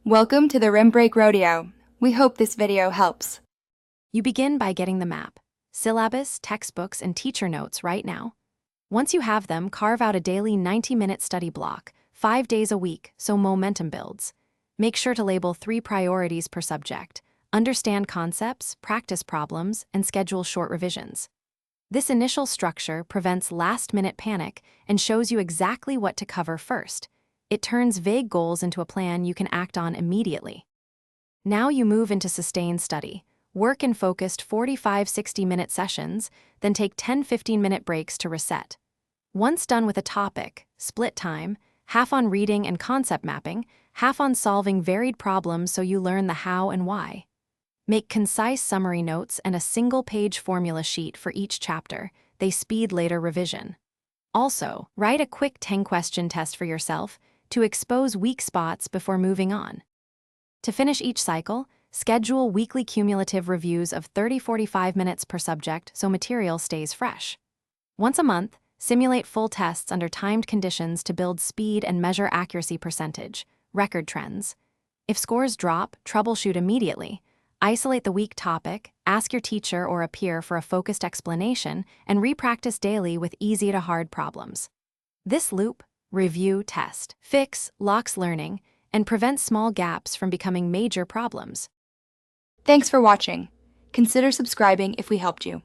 Welcome to the Rim Break Rodeo. We hope this video helps. You begin by getting the map, syllabus, textbooks, and teacher notes right now. Once you have them, carve out a daily 90-minute study block, 5 days a week, so momentum builds. Make sure to label 3 priorities per subject. Understand concepts, practice problems, and schedule short revisions. This initial structure prevents last-minute panic and shows you exactly what to cover first. It turns vague goals into a plan you can act on immediately. Now you move into sustained study. Work in focused 45-60-minute sessions, then take 10-15-minute breaks to reset. Once done with a topic, split time, half on reading and concept mapping, half on solving varied problems so you learn the how and why. Make concise summary notes and a single-page formula sheet for each chapter. They speed later revision. Also, write a quick 10-question test for yourself to expose weak spots before moving on. To finish each cycle, schedule weekly cumulative reviews of 30-45 minutes per subject so material stays fresh. Once a month, simulate full tests under timed conditions to build speed and measure accuracy percentage, record trends. If scores drop, troubleshoot immediately. Isolate the weak topic, ask your teacher or a peer for a focused explanation, and repractice daily with easy-to-hard problems. This loop, review, test, fix, locks learning, and prevents small gaps from becoming major problems. Thanks for watching. Consider subscribing if we helped you.